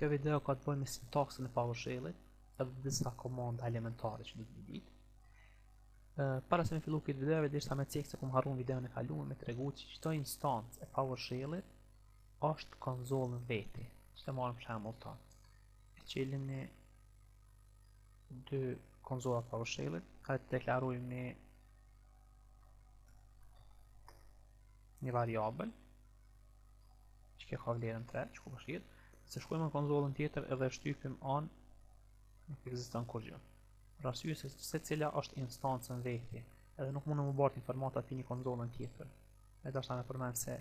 Kjo video ka të bëjë me sintaksën e PowerShell-it edhe disa komanda elementare që duhet me ditë. Para se me fillu këtë video, deshta me cekë se kum harrun videon e kaluar me tregu që çdo instancë e PowerShell-it është konzolën veti. Ç'të marrim për shembull ta. E qelim në dy konzolla PowerShell-it, ka të deklarojmë një variabël që ka vlerën 3, që ku përshirë. Se shkojmë në konzolën tjetër edhe shtypim on, nuk ekziston kurrë. Për arsye se cila është instancën veti, edhe nuk mundem u bart informata të një konzolën tjetër. E dashta me përmend se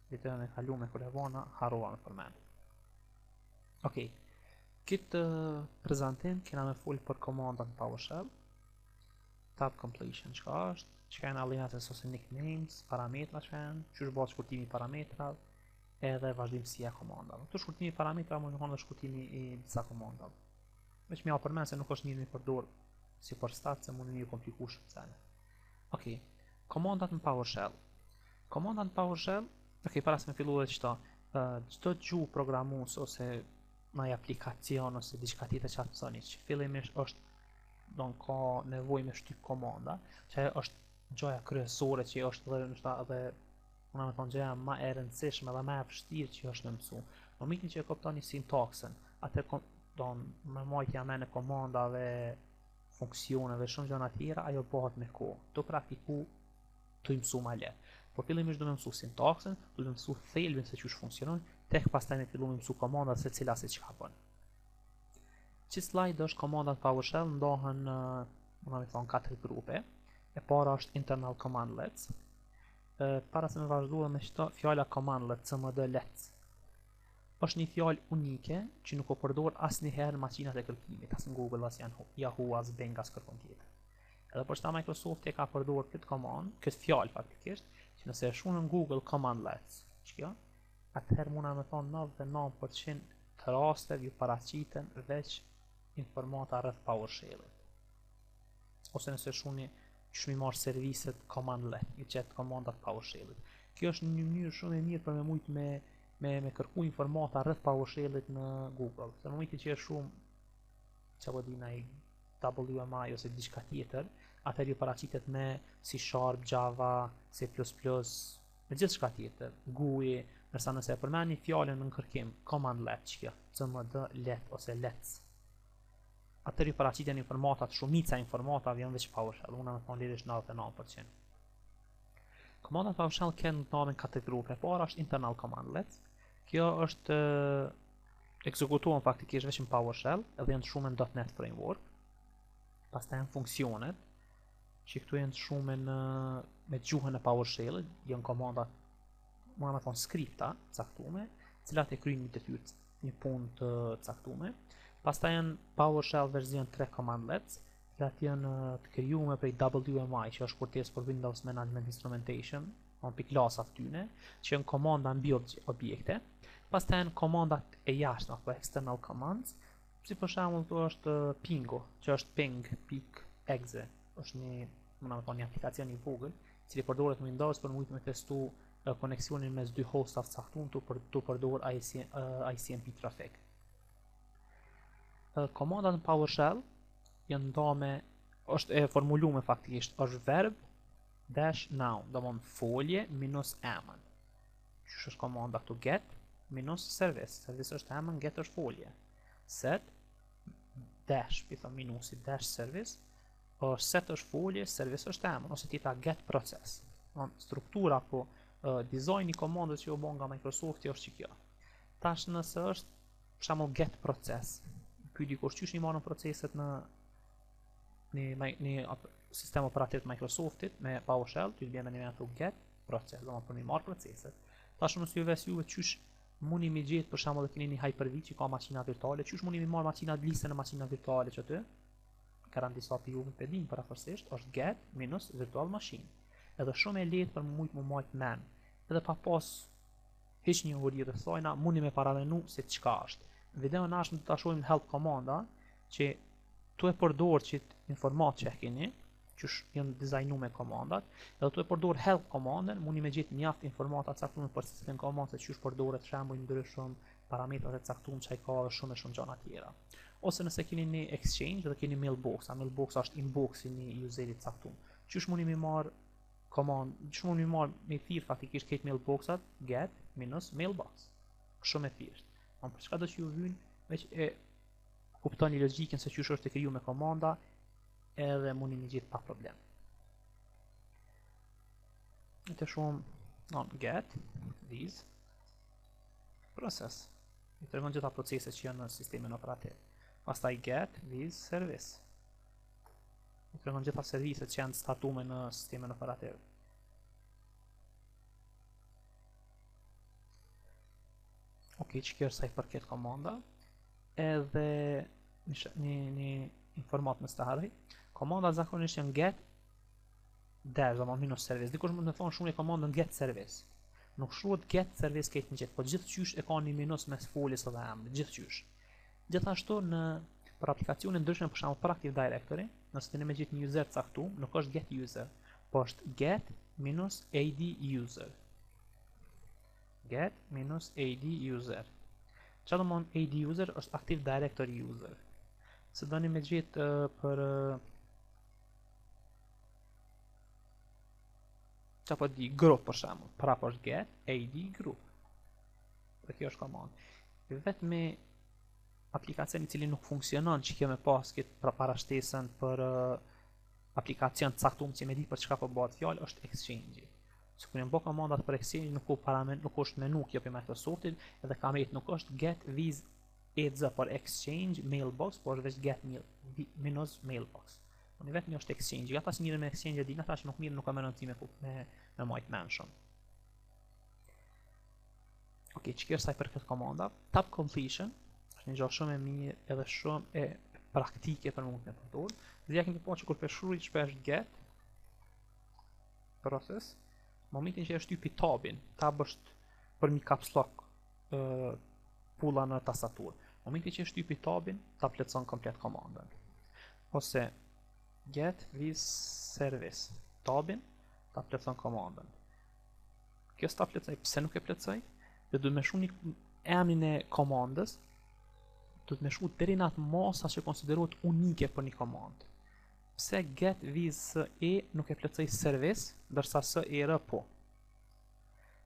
videon e kaluar kur e vona harrova me përmend. Okej. Këtë prezantim kena me fol për komandat PowerShell, tab completion çka është, çka janë aliases ose nicknames, parametra që janë, çu bëhet shkurtimi i parametrave, edhe vazhdimësia e komandave. Këto shkurtimi i parametrave mund të thonë shkurtimi i disa komandave. Veç më përmend se nuk është mirë me përdor si për start se mund të më komplikuar shumë. Okej. Komandat në PowerShell. Komandat në PowerShell, para se me filluar çto, çdo gjuhë programues ose ndaj aplikacion ose diçka tjetër që atë që fillimisht është ka nevojë me shtyp komanda, që është gjoja kryesore që është edhe unë me thonë gjëja ma e rëndësishme dhe ma e vështirë që është me mësu. Në momentin që e kuptoni sintaksën, atër me majtja me në komandave, funksioneve, shumë gjëna tjera, ajo bëhet me kohë. Të praktiku të i mësu ma lehtë. Po fillimisht do me mësu sintaksën, do me mësu thelbin se ç'është funksionon, tek pastaj me fillu me mësu komandat se cila se çka bën. Që slide është komandat PowerShell ndohen unë me thonë 4 grupe. E para është internal commandlets. Para se me vazhduar me çto, fjala commandlet cmd lets është një fjalë unike që nuk o përdor asnjëherë në makinat e kërkimit, as në Google, as në Yahoo, as Bing, as kërkon tjetër. Edhe për shta Microsoft e ka përdor këtë fjalë faktikisht, që nëse e shun në Google commandlets, ç'kjo, atëherë muna me thonë 99% të rasteve ju paraqiten veç informata rreth PowerShell-it. Ose nëse shuni që mi marrë serviset commandlet, i qetë komandat PowerShell-it. Kjo është një mënyrë shumë e mirë për me mujtë me kërku informata rreth PowerShell-it në Google. Se në mujtë që e shumë që vëdina i WMI ose diçka tjetër, atër ju paraqitet me C#, Java, C++, me gjithë shka tjetër, GUI, nërsa nëse e përmeni fjallën në kërkim, commandlet që kjo, cmd let ose lets. Atër ju paraqiten informatat, shumica informatave janë veç PowerShell, unë me thonë lirisht 99%. Komandat PowerShell kanë në 4 grupe. Para është internal commandlets. Kjo është ekzekutohen faktikisht veç në PowerShell, edhe janë të shumën në .NET Framework. Pastaj janë funksionet, që këtu janë të shumën me gjuhën e PowerShell, janë komandat, unë me thonë skripta, caktume, cilat e kryjnë një detyrë, një punë të caktume. Pastaj janë PowerShell version 3 commandlets, cilat janë të krijuar prej WMI, që është kërkesë për Windows Management Instrumentation, pikë klasa tyne, që janë komanda mbi objekte. Pastaj janë komandat e jashtme apo external commands, si për shembull këtu është pingo, që është ping.exe, është një aplikacion i vogël, i cili përdoret në Windows për me testu koneksionin mes dy hostave të caktuar të përdor ICMP trafik. Komandat në PowerShell janë ndame, është e formuluar faktikisht, është verb dash noun, do më folje minus emën. Që është komanda këtu get minus service, service është emën, get është folje. Set dash, pithë minusi dash service, set është folje, service është emën, ose tita get process. Struktura po dizajni komandës që u bon nga Microsoft është që kjo. Tash nëse është, për shembull get process, pyeti kur çysh i marrën proceset në sistem operativ të Microsoftit me PowerShell, ty të bjen me një ato get process, do më për një marrë proceset. Tash nëse juve si juve çysh mundi mi gjetë për shembull dhe keni një Hyper-V që ka makina virtuale, çysh mundi mi marrë makinat listën e makina virtuale që aty? Kanë disa për juve pedin për afërsisht, është get minus virtual machine. Edhe shumë e lehtë për mujt më majt men. Edhe pa pas hiç një uri të thojna, mundi me paramenu se çka është. Në videon nashme do ta shohim help komanda që tu e përdor që informat që e keni, që janë dizajnu me komandat, edhe tu e përdor help komandën, mundi me gjetë mjaft informata caktuar për cilën komandë se çysh përdoret shembull ndryshëm, parametrat e caktuar që ai ka dhe shumë gjëra tjera. Ose nëse keni një exchange dhe keni mailbox, mailbox është inboxi i një userit caktuar. Qysh mundi mi marr ç'sh mundi mi marr me thirr faktikisht këtë mailboxat get minus mailbox. Shumë e thjeshtë. Për çka do të ju vyn, veç e kuptoni logjikën se qysh është e kriju me komanda, edhe mundi mi gjithë pa problem. Të shumë get these process. I tregon gjitha proceset që janë në sistemin operativ. Pastaj get these service. I tregon gjitha serviset që janë statume në sistemin operativ. Ok, që kjo është sa i përket komanda. Edhe një informat më stari. Komanda zakonisht janë get dash, dhe minus service. Dikush mund të thonë shumë i komandën get service. Nuk shruhet get service këtë në gjithë, po gjithçysh e ka një minus mes foljes dhe emrit, gjithçysh. Gjithashtu për aplikacione ndryshme, për shembull për Active Directory, nëse keni me gjithë një user caktuar, nuk është get user, po është get minus ad user. Get minus ad user. Çfarë do të thonë ad user? Është Active Directory user. Se doni me gjithë për apo di group për shembull, prapë është get ad group. Dhe kjo është komandë. Vetëm me aplikacion i cili nuk funksionon që kjo me pas këtë parashtesën për aplikacion të caktuar që me di për çka po bëhet fjalë është exchange. Se kur jam bë komandat për exchange nuk është menu kjo për Microsoftit, edhe kamet nuk është get these ads për exchange mailbox, por është vetë get minus mailbox. Unë vetëm është exchange. Ata që mirën me exchange e din, ata që nuk mirën nuk ka më rëndësi me majt menshëm. Ok, që kjo është sa i për këtë komanda. Tab completion është një gjë shumë e mirë edhe shumë e praktike për mund të përdor. Dhe ja kemi që kur përshkruaj shpesh get process, momentin që e shtypi tabin, tab është për një caps lock pulla në tastaturë. Momentin që e shtypi tabin, ta plotson komplet komandën. Ose get this service tabin ta plotson komandën. Kjo s'ta plotësoj, pse nuk e plotësoj? Dhe duhet më shuni emrin e komandës, duhet më shku deri në atë masa që konsiderohet unike për një komandë. Pse get this nuk e plotësoj service, ndërsa SE po.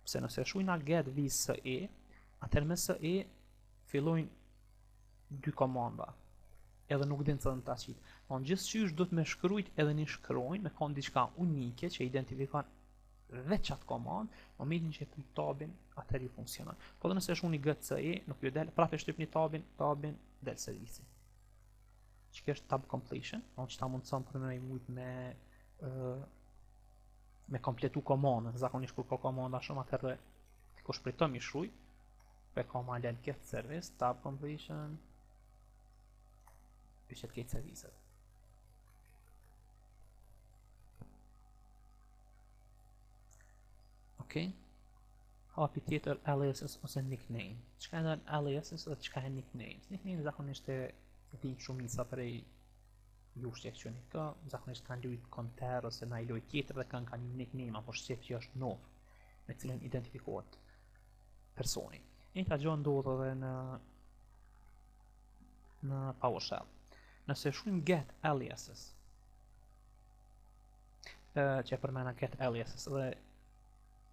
Pse nëse shujna get this atëherë me SE fillojnë dy komanda. Edhe nuk din të ta qit. Po gjithçysh do të më shkruajt edhe një shkronjë me kon diçka unike që identifikon veç atë komandë, momentin që e tabin atëherë funksionon. Po dhe nëse është unë GCE, nuk ju del, prapë shtyp një tabin del servisi. Që kjo është tab completion, që ta mundson për me mujt me kompletu komandën. Zakonisht kur ka komanda shumë atëherë dikush priton mi shkruaj, pe komandë get service, tab completion që të ketë serviset. Ok. Hapi tjetër aliases ose nickname. Çka janë aliases dhe çka janë nicknames? Nickname zakonisht e din shumica prej jushtë që një ka, zakonisht kanë lujt konter ose na i lojt tjetër dhe kanë një nickname apo shqip që është nov me cilën identifikohet personi. Njëta gjë ndodh edhe në PowerShell. Nëse shkruajmë get aliases, që e përmena get aliases dhe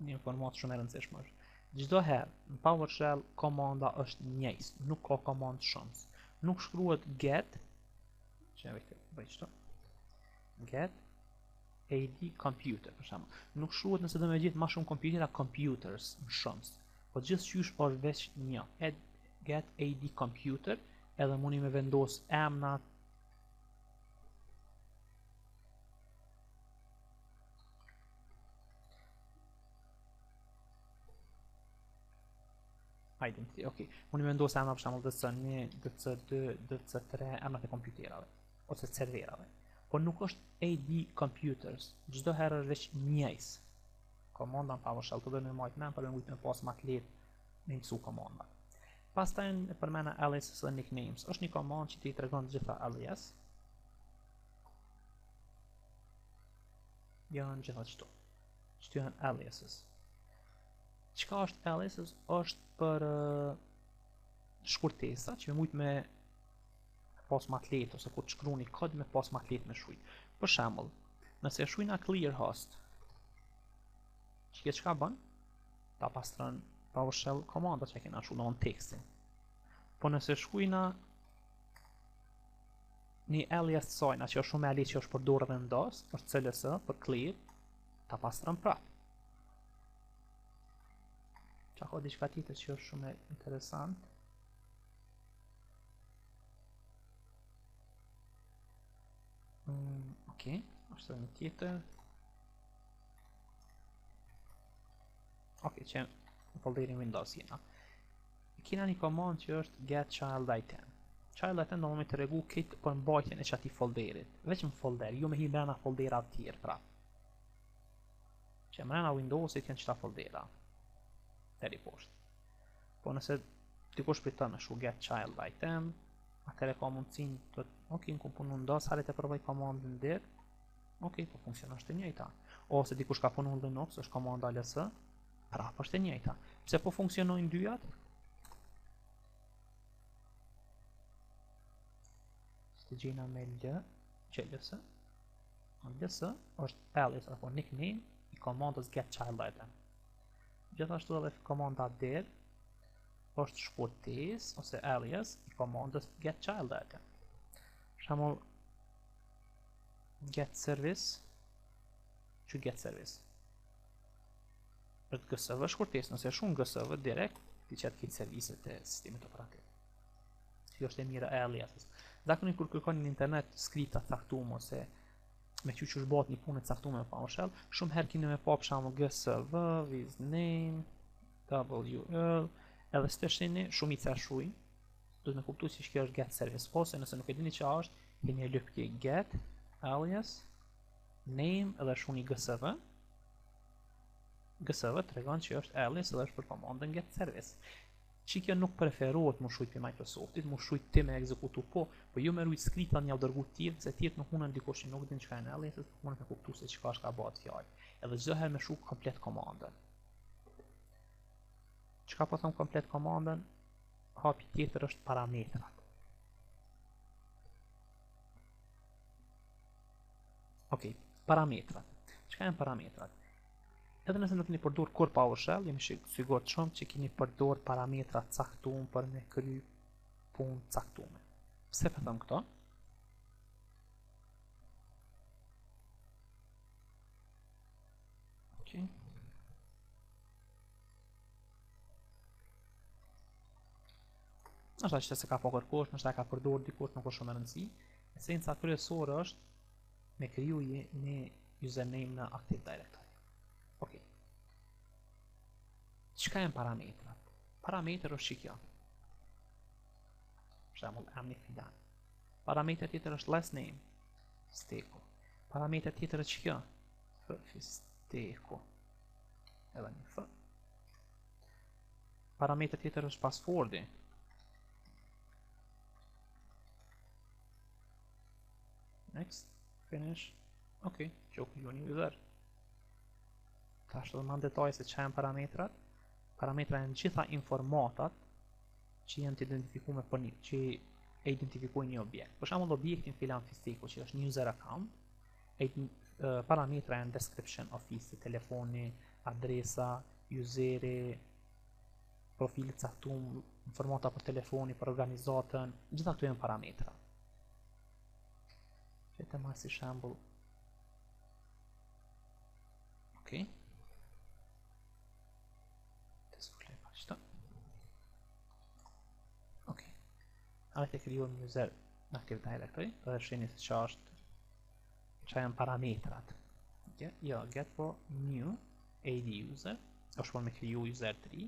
një informat shumë e rëndësishme është. Çdo herë në PowerShell komanda është njëjës, nuk ka komandë shumës. Nuk shkruhet get, që e bëj çto, get ad computer për shembull. Nuk shkruhet nëse do me gjithë më shumë kompjutera computers në shumës. Po gjithçysh është veç një. Get ad computer, edhe mundi me vendos emnat identity, ok. Unë vendos emra për shembull DC1, DC2, DC3, emrat e kompjuterave ose të serverave. Po nuk është AD computers. Çdo herë është veç njëjës. Komanda në PowerShell të bëjmë majt men për me me pas më të lehtë me mësu komanda. Pastaj e përmena aliases dhe nicknames. Është një komandë që ti tregon të gjitha alias. Janë gjitha çto. Çto janë aliases. Çka është aliases? Është për shkurtesa që mujt me pas ma të lehtë ose kur të shkruani kod me pas ma të lehtë me shkruaj. Për shembull, nëse shkruajna clear host, çka bën? Ta pastron PowerShell komandat që kena shkruar në tekstin. Po nëse shkruajna një alias të sajna që është shumë e lehtë që është përdorur edhe në DOS, është CLS për clear, ta pastron prap. Qa ka diçka tjetër që është shumë interesant. Ok, është një tjetër. Ok, që në folderin Windows jena. Kena një komand që është get child item. Child item do me të regu këtë për mbajtjen e qati folderit. Veç në folder, jo me hi mrena foldera të tjerë pra. Që mrena Windowsit janë qita foldera. Deri poshtë. Po nëse dikush priton me shu get child item, atëre ka mundësin të ok, në ku punu në DOS, harit e përvaj komandën dir, ok, po funksionon është e njëjta. Ose dikush ka punu në Linux, është komanda ls, prap është e njëjta. Pse po funksionojnë dyjat? Të gjena me l, që ls, ls është alias apo nickname i komandës get child item. Gjithashtu edhe komanda dir është shkurtesë ose alias i komandës get child item. Për shembull get service, që get service është GSV shkurtesë, nëse shumë GSV direkt ti qëtë këtë serviset e sistemit operativ. Kjo është e mira e aliases. Zakonisht kur kërkoni në internet skripta të caktuar ose me që është bëhet një punë të caktuar me PowerShell, shumë herë keni me pa për shembull GSV, with name, WL, edhe steshini shumë i cashruj. Do të më kuptoj se kjo është get service ose nëse nuk e dini çfarë është, keni e lëp ke get alias name edhe shuni GSV. GSV tregon që është alias edhe është për komandën get service. Që kjo nuk preferohet më shujt për Microsoftit, më shujt ti me ekzekutu po jo me rujt skripta një dërgu tjetë, se tjetë nuk munën dikush që nuk din çka në alias, nuk munën me kuptu se çka është ka bëhet fjallë. Edhe çdo herë me shu komplet komandën. Çka po thon komplet komandën? Hapi tjetër është parametrat. Ok, parametrat. Çka janë parametrat? Edhe nëse nuk keni përdor kur PowerShell, jemi sigurt shumë që keni përdor parametra të caktuar për me kry punë të caktuar. Pse po them këto? Okay. Nështë që se ka po kërkosh, nështë ka përdor dikush, nuk është shumë e rëndësi. Esenca kryesore është me kriju një username në Active Directory. Ok. Çka janë parametrat? Parametër është kjo. Për shembull, emri filan. Parametër tjetër është last name, Steko. Parametër tjetër është kjo, Steko. Edhe një f. Parametër tjetër është passwordi. Next, finish. Ok, qoku ju një user. Ta është dhe më në detaj se që janë parametrat. Parametra janë gjitha informatat që janë të identifikuar për një, që e identifikojnë një objekt. Për shembull objektin filan fistiko që është një user account, parametra janë description, ofisi, telefoni, adresa, useri, profilit caktuar, informata për telefoni, për organizatën, gjitha këto janë parametra. Vetëm si shembull. Ok. Ok. Hajde të krijojmë user në Active Directory, dhe shihni se çfarë janë parametrat. Jo, get po new AD user, është për me kriju user 3.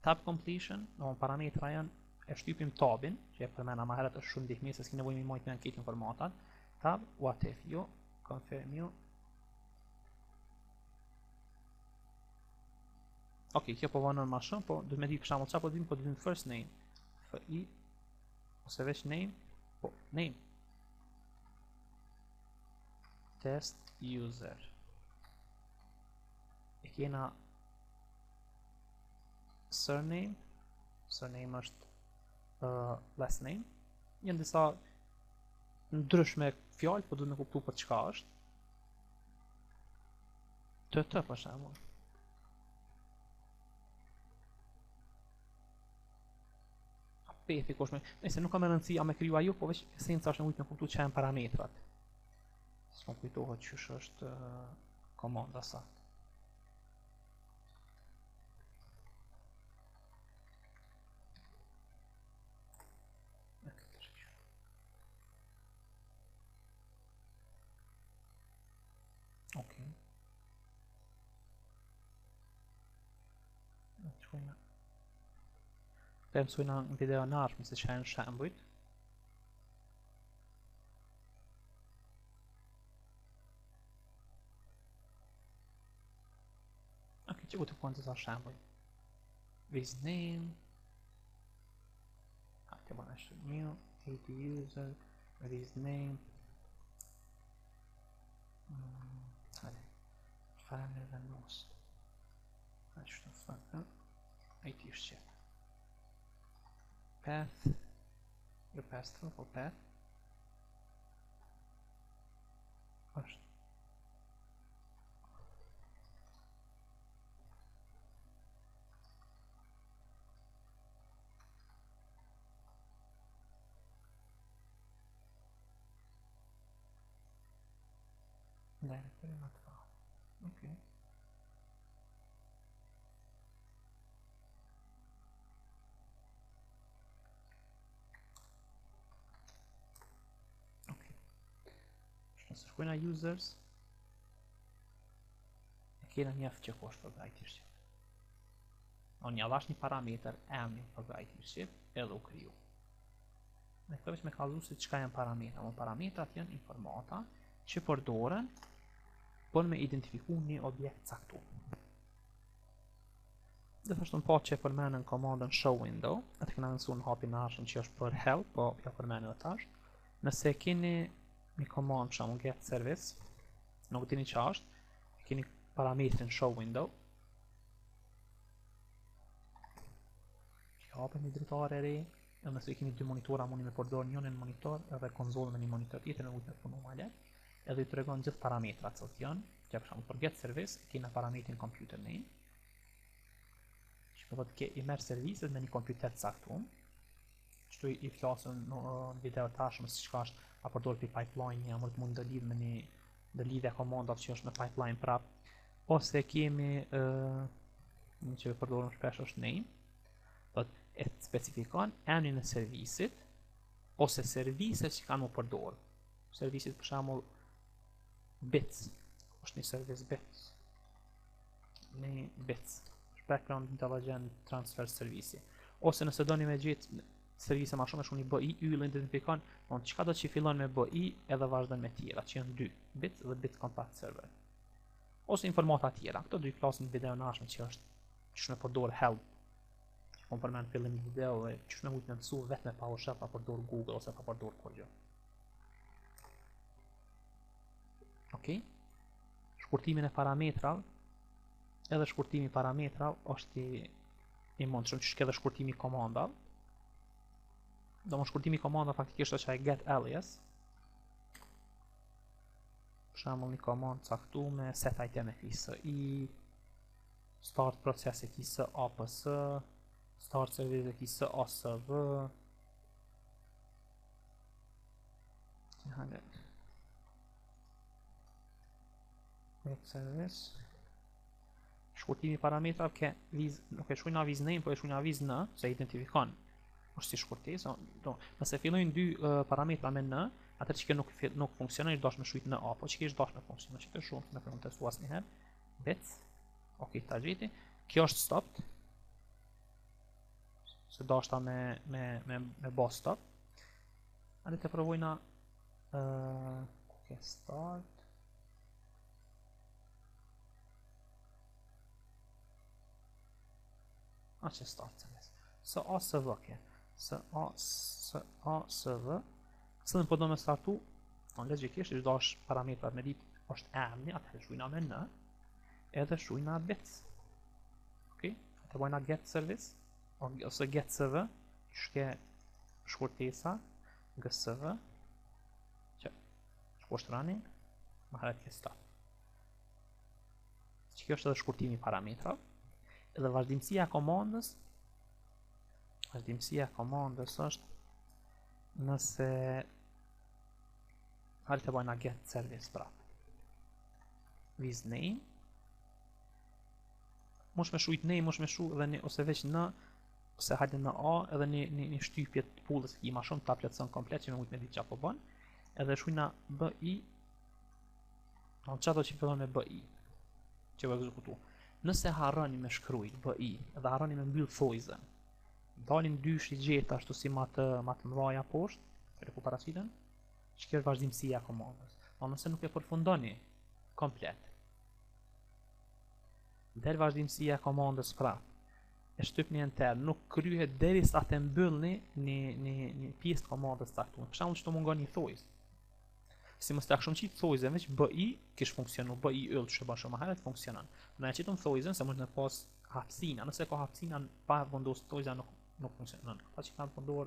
Tab completion, do parametra janë e shtypim tabin, që e përmena ma herët është shumë ndihmë se s'ki nevojë me majtë me anket informatat. Tab, what if you, confirm you. Ok, kjo po vanon ma shumë, po do të me di për shembull çfarë po dim, po dim first name, fi ose veç name, po name. Test user. E kena surname, surname është last name. Janë disa ndryshme fjalë, po duhet me kuptu për çka është. Të për shembull. Pethi koshme, nëse nuk kam rëndësi a me kriju ajo, po veç esenca është në ujtë me kuptu që janë parametrat. S'kom kujtohet qysh është komanda sa. Okej. Të mësojna në video në arshme se që janë shembujt. Ok, që ku të konë të sa shembuj. This name. Të bëna është new, AD user, this name. Hajde. Family dhe nos. Hajde që të fakë. IT është që. Path, your path through for path është directory not found. Okay. Nëse shkojna users, e kena njëftë që kosh përgajtishqip. O një dhash një parameter emni përgajtishqip edhe u kriju. Ne këtë veç me kalzu se qka janë parametra. Parametrat janë informata që përdoren për me identifiku një objekt caktu. Dhe thashtu në po që e përmenën komandën show window, atë këna nësu në hapin në arshën që është për help, po ja përmenën dhe tash. Nëse keni një komandë që amë get service, nuk dini që është, keni parametrin show window. Që hapën një dritare re, edhe nëse keni dy monitora, mundi me përdor njën në monitor, edhe konzolën me një monitor tjetër në ujtë me punu malet, edhe i të regon gjithë parametrat që të janë, që për shumë për get service, kena parametrin computer name, që përdo të i merë serviset me një computer caktum, që i flasën në video tashmë si qka është a përdor për pipeline një amër të mund të lidh me një lidhja komandat që është në pipeline prap, ose kemi një që përdorëm shpesh është name, do të e specifikon emrin e servisit ose serviset që kanë më përdor. Servisit për shembull bits, është një service bits. Një bits, background intelligent transfer servisi. Ose nëse doni me gjetë servise ma shumë e shumë një BI, yllë identifikon qka do që i fillon me BI edhe vazhdojnë me tjera, që janë 2 bits dhe bits compact server. Ose informata tjera, këto do i flasin në video në ashme që është qështë me përdor help, që kom përmen në fillim një video dhe qështë me mujtë me mësu vetë me PowerShell pa përdor Google ose pa përdor kurgjë. Ok, shkurtimin e parametral, edhe shkurtimi parametral është i mund shumë që shke dhe shkurtimi komandal. Do më shkurtimi komanda faktikisht është që get alias. Për shembull një komand caktu me set item e KSI, start proces e KSI APS, start service e KSI ASV. Get service. Shkurtimi parametrave ke viz, nuk e shkruajnë viz name, po e shkruajnë viz n, se identifikon. Është si shkurtesë, nëse fillojnë dy parametra me n, atër që nuk funksionon, i dash me shujt në a, po që dash me funksionon, që të shumë, me përmën të testu asë njëherë, bits, ok, ta gjeti, kjo është stopped, se dash ta me bo stop, adhe të provojna, ok, start, a që start, së ASV, ok, së ASV, së në përdo me startu, në logikisht, ishtë dash parametrat me ditë është emni, atëherë shujna me në, edhe shujna bits. Ok, të bojna get service, ose GetCV, shke shkurtesa GSV, që shkusht running, më herët ke stop. Që kjo është edhe shkurtimi i parametrave. Edhe vazhdimësia e komandës është nëse hajde të bëjna get service prap. With name. Mosh me shujt name, mosh me shu edhe një, ose veç në, ose hajde në A, edhe një shtypje të pullës i ma shumë ta plotson komplet që me mujt me ditë që po bën. Edhe shujna BI, në qato që fillon me BI, që vë ekzekutu. Nëse harroni me shkrujt BI, edhe harroni me mbyll thojzen, dalin dy shigjeta ashtu si ma të mëdhaja poshtë, që ku paraqiten, që kjo është vazhdimësia e komandës. Nëse nuk e përfundoni komplet, del vazhdimësia e komandës prap, e shtypni enter, nuk kryhet derisa të mbyllni një pjesë të komandës caktuar. Për shembull, çto mungon një thojz. Si mos tak shumë qitë thojzen, veç BI kish funksionu, BI yll që bën shumë herët funksionon. Në qitëm thojzen, se mund të pas hapësina, nëse ka hapësina pa vendos thojza nuk funksionon. Ata që kanë përdor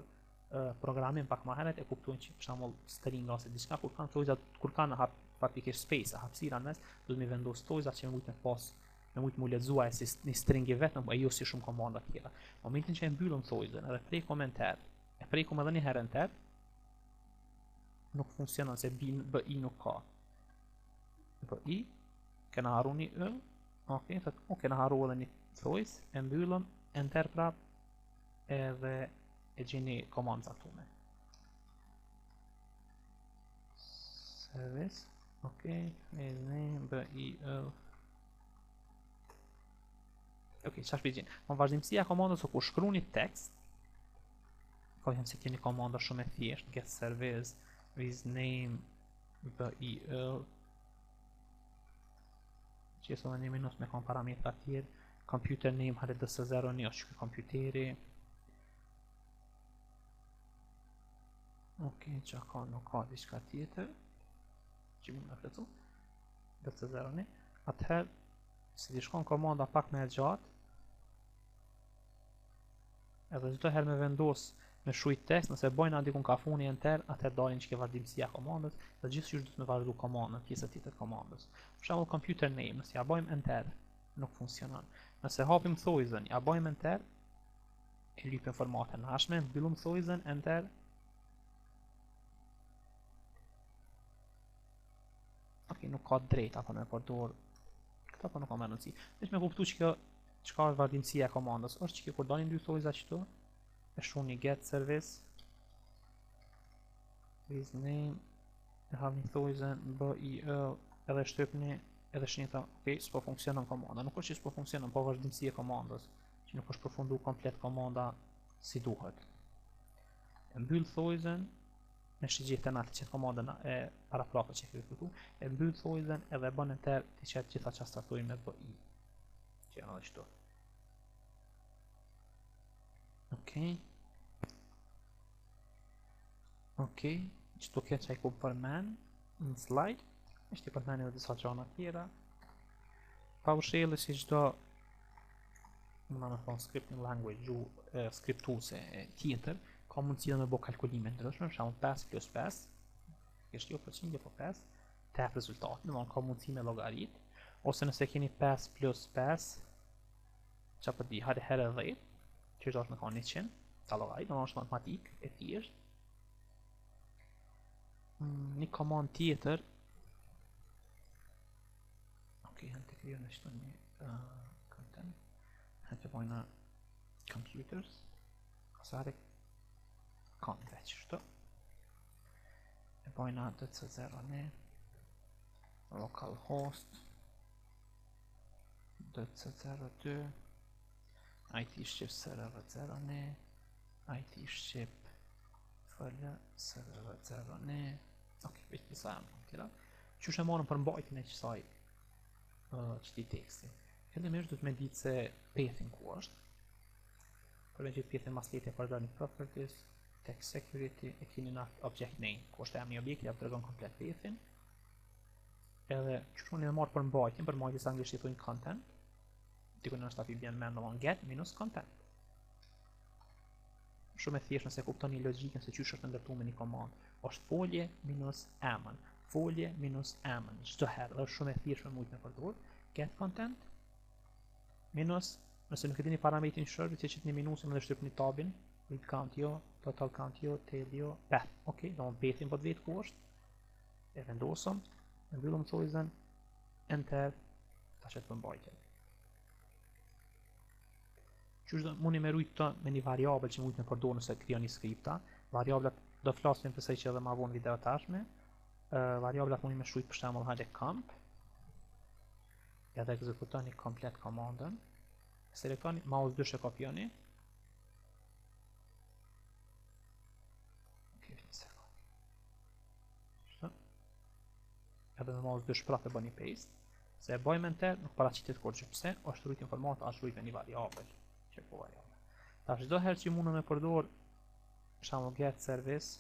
programin pak më herët e kuptojnë që për shembull string ose diçka kur kanë thojza, kur kanë faktikisht space, hapësira në mes, duhet mi vendos thojza që mund të pas me mujt mu lexuar si një string i vetëm, e jo si shumë komanda tjera. Në momentin që e mbyllëm thojzen, edhe prekum enter, e prekum edhe një herë enter, nuk funksionon se BI nuk ka. BI, kena harru një yll, kena harru edhe një thojz, e mbyllëm, enter prap, edhe e gjeni komandë caktuar. Service, name, BI yll. Çfarë shpjegojnë? Në vazhdimësia e komandës kur shkruani tekst, ka janë se keni komanda shumë e thjeshtë, get service, with name, BI yll. Që është edhe një minus me kanë parametra tjerë, computer name hajde DS01 është që kompjuteri. Që ka nuk ka diçka tjetër që mund të flecu DS01. Atëherë, si të shkon komanda pak me e gjatë, edhe çdo herë me vendos me shujt tekst, nëse bojnë andikun ka funi enter, atëherë dalin që ke vazhdimësia komandës, dhe gjithçysh duhet me vazhdu komandën, pjesë tjetër komandës. Për shembull computer name, nëse ja bojmë enter, nuk funksionon. Nëse hapim thojzen, ja bojmë enter, e lypim formatën nashme, mbyllum thojzen, enter. Nuk ka drejt apo me përdor. Këta po nuk ka më rëndësi. Veç me kuptu që kjo çka është vazhdimësia e komandës, është që kur dalin dy thojza këtu, e shuni get service, with name, e havni thojzen, BI yll, edhe shtypni, edhe shnita, s'po funksionon komanda. Nuk është që s'po funksionon, po vazhdimësia e komandës, që nuk është përfundu komplet komanda si duhet. E mbyll thojzen, me shigjetën atë që komandën e paraprapët që e këtu, e mbyll thojzen edhe bën enter të qetë gjitha që startojnë me BI. Që janë edhe qëto. Qëto këtë që i ku përmen në slide, ishte i përmen edhe disa gjana tjera. PowerShell si çdo më në thonë scripting language, skriptuse tjetër, ka mundësi me bo kalkulime ndryshme, për shembull 5 plus 5, kështë jo përqindje po 5, tep rezultat, në ka mundësi me logarit, ose nëse keni 5 plus 5, që për di, hajde herë 10, që është me ka 100, ta logarit, në është matematik, e thjesht. Një komand tjetër, hënë të kryo në qëto një content, hënë të bojna computers, ose hajde kanë veç shto, e bojna DC01, localhost, DC02, IT shqip server01, IT shqip FL server01, veç pisa jam në tjera, që shë morën për mbajtën e qësaj qëti teksti. Fillimisht du të me ditë se pathin ku është, për me gjithë pathin mas lete për një properties, text security, e kini në object name, ku është e një objekt, ja të regon komplet pathin, edhe që shumë një me marë për mbajtjen, për mbajtjes anglisht i thujnë content, dikun në është api bjen me ndonën get minus content. shumë e thjeshtë nëse kuptoni logjikën se çysh është ndërtuar me një komandë. Është folje minus emën, folje minus emën, çdo herë, është shumë e thjeshtë me mujt me përdor. Get content minus, nëse nuk e dini parametrin shërbit, që qëtë një minusin më dhe shtyp një tabin, read count jo, total count jo, tail jo, path. Ok, do më pethin për të vetë ku është, e vendosëm, e mbyllëm choice-en, enter, ta që të përmbajtje. Qështë do mundi me rujtë të me një variabel që mujtë me përdor nëse krijon një skripta, variablat do flasim përse që edhe ma vonë video tashme, variablat mundi me shrujtë për shembull hajde comp, ja dhe ekzekutoni komplet komandën, selektoni, mouse 2 e kopjoni, edhe me mouse 2 prapë e bëni paste, se e bëjmë enter, nuk paraqitet kur që pse, është rrit informata, është rrit me një variabel, që po variabel. Tash çdo herë që mundem me përdor, për shembull get service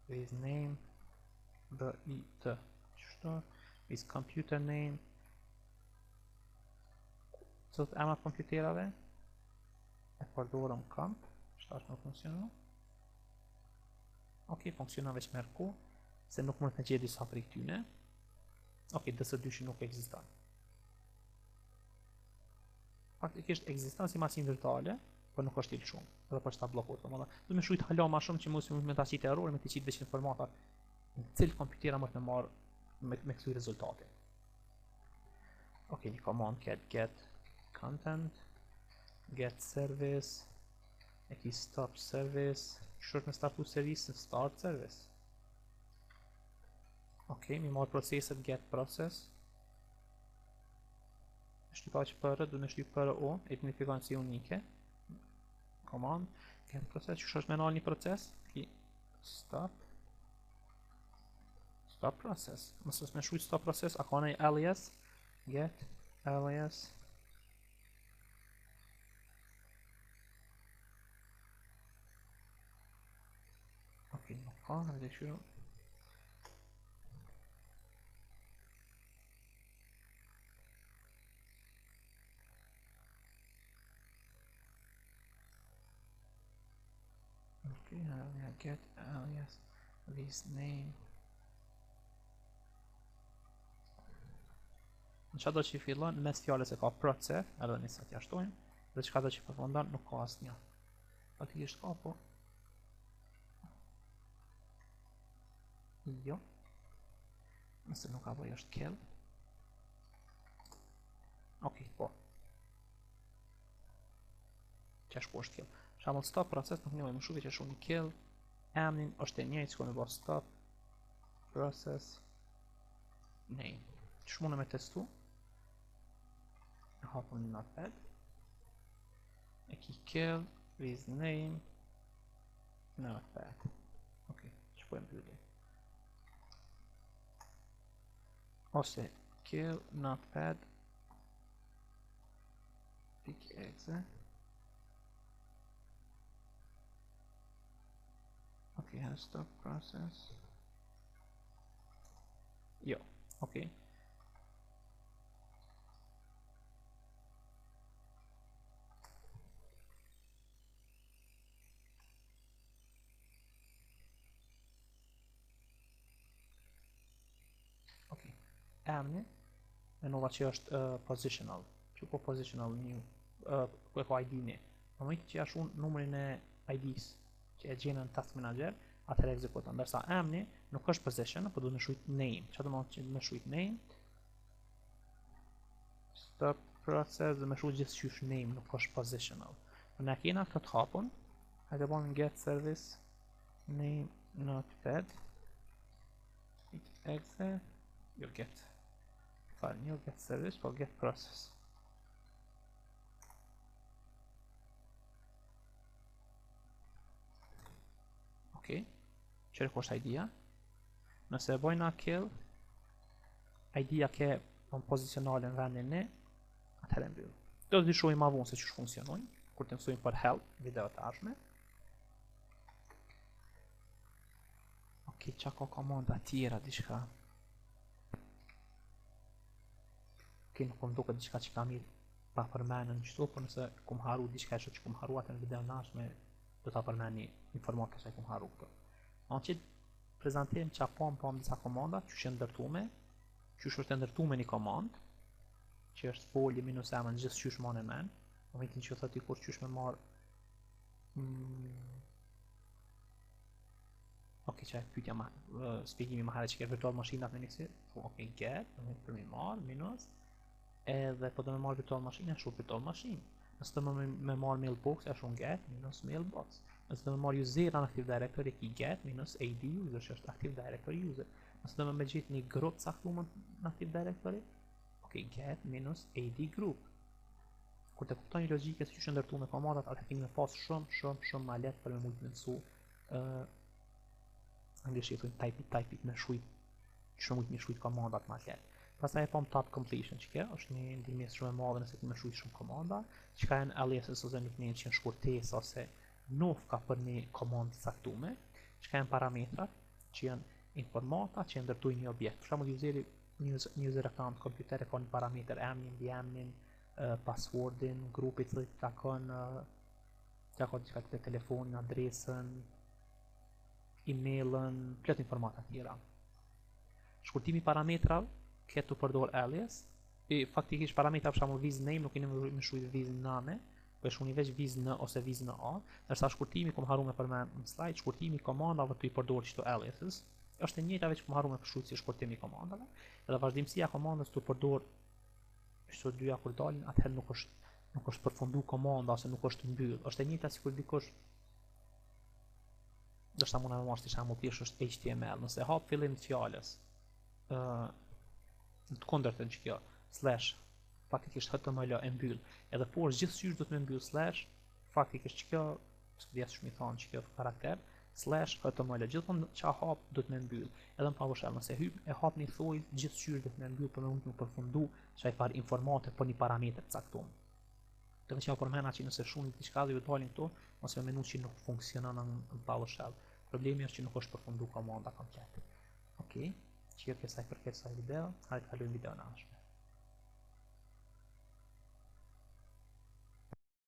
with name BIT, çështo, with computer name, sot emrat kompjuterave, e përdorëm comp, çfarë nuk funksionon. Ok, funksionon veç me rku, se nuk mund të gjej disa prej tyne. Ok, DS2 nuk ekziston. Faktikisht ekziston si masinë virtuale, por nuk është i shumë, edhe për çta bllokohet komoda. Do më shujt hala më shumë që mos me ta qitë error, me të qitë veç informata në cilë kompjutera më të marr me kësuj rezultate. Ok, një command get content, get service, e ki stop service, shurt me startu service, në start service. Ok, mi marrë proceset get process, shtypa që përë, du në shtyp përë o, e të nifikon si unike, command, get process, që është me nalë një proces, ki stop process, mësës me shujt stop process, a ka në alias, get alias, ok, nuk ka, në dhe shuru, get alias this name. Në çdo që fillon mes fjalës e ka process, edhe nëse t'ia shtojmë, dhe çka do që përfundon nuk ka asnjë. Faktikisht ka po. Jo. Nëse nuk ka bëj është kill. Ok, po. Çash po është kill. Shembull stop process nuk njëjë më shumë që shumë kill. Emnin është e njëjtë, shkojmë bë stop process name. Që mundem me testu? Hapëm një notepad. E ki kill with name notepad. Ok, që po e mbylli. Ose kill notepad .exe. Ok, has stop process. Jo, ok. Ok, emni, e nova që është positional, që po positional new, ku e ka ID-ni. Në mëjtë që jash unë numërin e ID-s, që e gjenë në task manager, atër e ekzekuton. Ndërsa emni nuk është position, po du të më shujt name. Që të më që më shujt name, stop process dhe më shujt gjithë qysh name, nuk është positional. Në kena këtë hapun, hajde bon get service name notepad exe, jo get një get service, po get process. Ok, qërë kështë ID-a, nëse e bojna kill, ID-a ke në pozicionalin vendin ne, atëherë mbyll. Do të shojmë ma vonë se që funksionojnë, kur të mësojmë për help, video të ashme. Ok, qa ka komanda tjera, diçka. Ok, nuk më duke diçka që kam mirë pa përmenën qëto, për nëse kum haru diçka që kum haru atë në video në ashme, do ta përmeni informatën që kum harru këtu. Që prezantojmë që pam disa komanda që është ndërtume, që është ndërtume një komandë, që është folje minus emën gjithë qysh ma në men, në momentin që thot i kur qysh me marë ok, që e pytja ma spjegimi ma herë që ke virtual mashinat me njësi, ok, get, në momentin për mi marë, minus, edhe po do me marë virtual machine, shu virtual machine. Nësë të me marë mailbox, e shumë get, minus mailbox. Nësë të me marë user në Active Directory, ki get, minus AD user, që është Active Directory user. Nësë të me gjithë një grup caktuar në Active Directory, ok, get, minus AD group. Kur të kuptoj një logjike si që ndërtu me komandat, atë kemi me pas shumë ma letë për me mujtë me nësu anglisht i thujnë type me shujt, që mujtë me shujt komandat ma letë. Pastaj e pam top completion që kjo është një ndihmës shumë e madhe nëse ti më shujt shumë komanda, që ka janë aliases ose nickname që janë shkurtesa ose nofka për një komandë caktuar, që ka janë parametra që janë informata që ndërtojnë një objekt. Për shembull user account kompjuter e ka një parametër emnin, passwordin, grupit që takon diçka të telefonin, adresën, emailën, plot informata tjera. Shkurtimi parametrave këtë të përdor alias, faktikisht parametra për shembull viz name nuk i më shujt viz name, për shuni veç viz në ose viz në a, ndërsa shkurtimi kom haru me përmen në slide, shkurtimi komandave të i përdor qëto aliases, është e njëjta veç kom haru me përshujt si shkurtimi komandave, edhe vazhdimësia komandës të përdor çto dyja kur dalin, atëherë nuk është përfundu komanda ose nuk është mbyll, është e njëjta sikur dikush do shta mund të marrësh si shembull thjesht është HTML, nëse hap fillim të fjalës në të kundërtën që kjo slash faktikisht HTML e mbyll, edhe por gjithçysh do të më mbyll slash faktikisht që kjo studias shumë i thonë që kjo karakter slash HTML gjithmonë që hap do të më mbyll, edhe në PowerShell nëse hyp e hap një thoj gjithçysh do të më mbyll për më përfundu çaj far informate për një parametër caktuar. Të që përmena që nëse shumë diçka dhe ju dalin këto, ose me menu që nuk funksionon në PowerShell. Problemi është që nuk është përfundu komanda komplet. Ok, që kjo kësaj përket kësaj video, hajde kalojmë video në ashme.